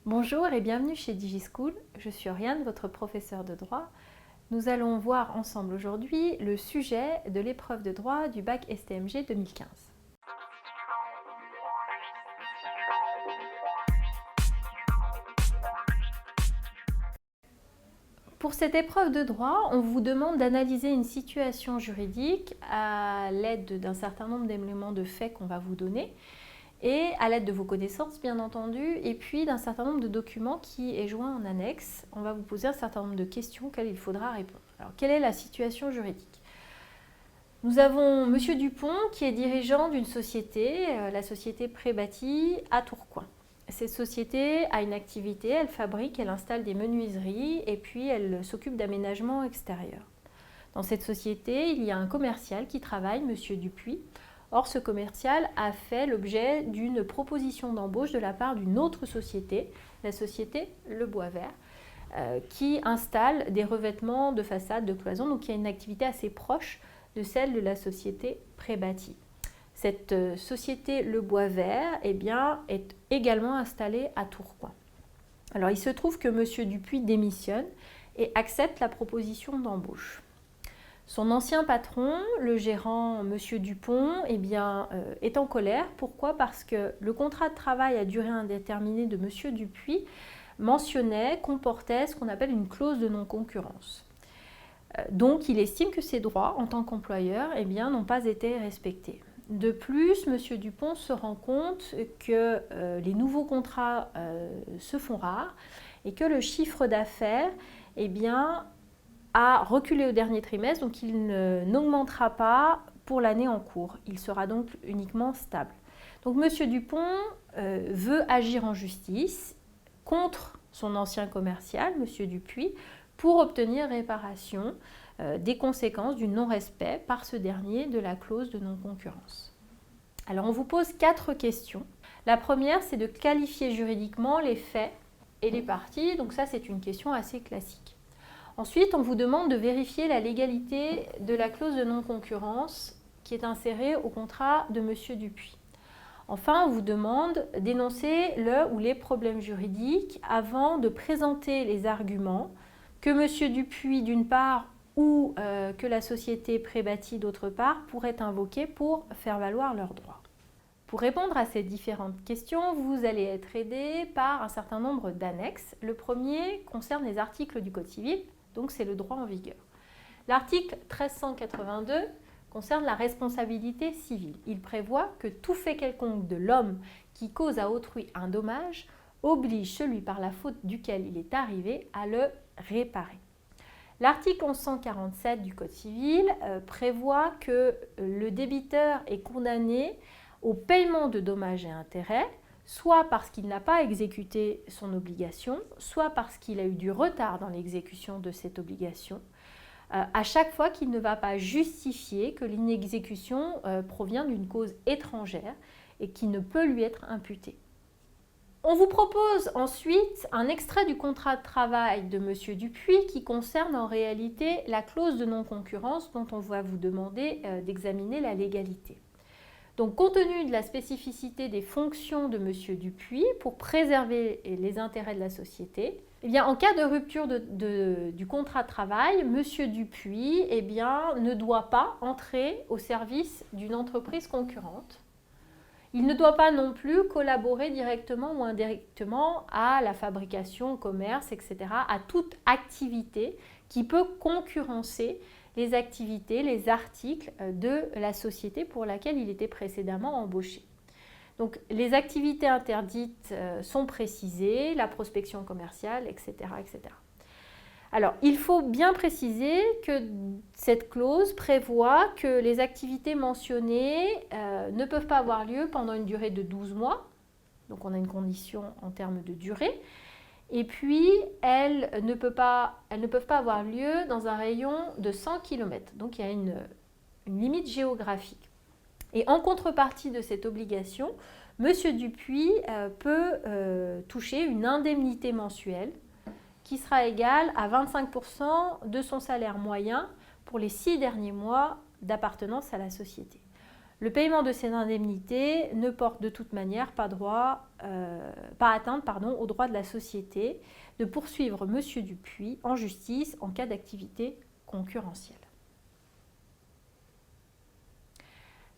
Bonjour et bienvenue chez DigiSchool. Je suis Oriane, votre professeure de droit. Nous allons voir ensemble aujourd'hui le sujet de l'épreuve de droit du bac STMG 2015. Pour cette épreuve de droit, on vous demande d'analyser une situation juridique à l'aide d'un certain nombre d'éléments de faits qu'on va vous donner et à l'aide de vos connaissances bien entendu, et puis d'un certain nombre de documents qui est joint en annexe. On va vous poser un certain nombre de questions auxquelles il faudra répondre. Alors, quelle est la situation juridique ? Nous avons M. Dupont qui est dirigeant d'une société, la société Prébâti à Tourcoing. Cette société a une activité, elle fabrique, elle installe des menuiseries et puis elle s'occupe d'aménagement extérieur. Dans cette société, il y a un commercial qui travaille, M. Dupuis. Or, ce commercial a fait l'objet d'une proposition d'embauche de la part d'une autre société, la société Le Bois Vert, qui installe des revêtements de façade, de cloison, donc qui a une activité assez proche de celle de la société Prébâti. Cette société Le Bois Vert est également installée à Tourcoing. Alors, il se trouve que M. Dupuis démissionne et accepte la proposition d'embauche. Son ancien patron, le gérant M. Dupont, est en colère. Pourquoi ? Parce que le contrat de travail à durée indéterminée de M. Dupuis comportait ce qu'on appelle une clause de non-concurrence. Donc, il estime que ses droits en tant qu'employeur n'ont pas été respectés. De plus, M. Dupont se rend compte que les nouveaux contrats se font rares et que le chiffre d'affaires a reculé au dernier trimestre, donc il n'augmentera pas pour l'année en cours. Il sera donc uniquement stable. Donc M. Dupont veut agir en justice contre son ancien commercial, M. Dupuis, pour obtenir réparation des conséquences du non-respect par ce dernier de la clause de non-concurrence. Alors on vous pose 4 questions. La première, c'est de qualifier juridiquement les faits et les parties. Donc ça, c'est une question assez classique. Ensuite, on vous demande de vérifier la légalité de la clause de non-concurrence qui est insérée au contrat de M. Dupuis. Enfin, on vous demande d'énoncer le ou les problèmes juridiques avant de présenter les arguments que M. Dupuis d'une part ou que la société Prébâti d'autre part pourraient invoquer pour faire valoir leurs droits. Pour répondre à ces différentes questions, vous allez être aidé par un certain nombre d'annexes. Le premier concerne les articles du Code civil, donc c'est le droit en vigueur. L'article 1382 concerne la responsabilité civile. Il prévoit que tout fait quelconque de l'homme qui cause à autrui un dommage oblige celui par la faute duquel il est arrivé à le réparer. L'article 1147 du Code civil prévoit que le débiteur est condamné au paiement de dommages et intérêts, soit parce qu'il n'a pas exécuté son obligation, soit parce qu'il a eu du retard dans l'exécution de cette obligation, à chaque fois qu'il ne va pas justifier que l'inexécution provient d'une cause étrangère et qui ne peut lui être imputée. On vous propose ensuite un extrait du contrat de travail de M. Dupuis qui concerne en réalité la clause de non-concurrence dont on va vous demander d'examiner la légalité. Donc, compte tenu de la spécificité des fonctions de M. Dupuis pour préserver les intérêts de la société, en cas de rupture du contrat de travail, M. Dupuis ne doit pas entrer au service d'une entreprise concurrente. Il ne doit pas non plus collaborer directement ou indirectement à la fabrication, au commerce, etc., à toute activité qui peut concurrencer les activités, les articles de la société pour laquelle il était précédemment embauché. Donc, les activités interdites sont précisées, la prospection commerciale, etc., etc. Alors, il faut bien préciser que cette clause prévoit que les activités mentionnées ne peuvent pas avoir lieu pendant une durée de 12 mois. Donc, on a une condition en termes de durée. Et puis, elles ne peuvent pas avoir lieu dans un rayon de 100 km. Donc, il y a une limite géographique. Et en contrepartie de cette obligation, M. Dupuis peut toucher une indemnité mensuelle qui sera égale à 25% de son salaire moyen pour les 6 derniers mois d'appartenance à la société. Le paiement de ces indemnités ne porte de toute manière pas atteinte au droit de la société de poursuivre M. Dupuis en justice en cas d'activité concurrentielle.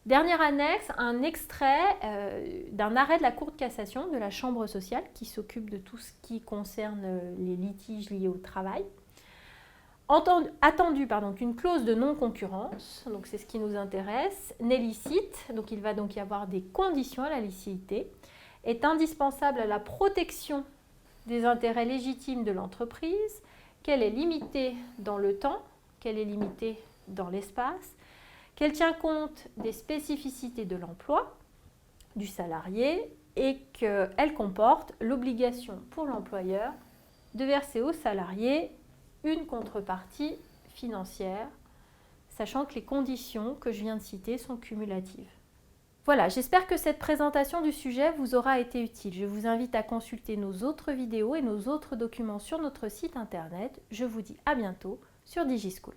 Dernière annexe, un extrait d'un arrêt de la Cour de cassation de la Chambre sociale qui s'occupe de tout ce qui concerne les litiges liés au travail. Attendu qu'une clause de non-concurrence, donc c'est ce qui nous intéresse, n'est licite, donc il va donc y avoir des conditions à la licéité, est indispensable à la protection des intérêts légitimes de l'entreprise, qu'elle est limitée dans le temps, qu'elle est limitée dans l'espace, qu'elle tient compte des spécificités de l'emploi du salarié et qu'elle comporte l'obligation pour l'employeur de verser au salarié une contrepartie financière, sachant que les conditions que je viens de citer sont cumulatives. Voilà, j'espère que cette présentation du sujet vous aura été utile. Je vous invite à consulter nos autres vidéos et nos autres documents sur notre site internet. Je vous dis à bientôt sur DigiSchool.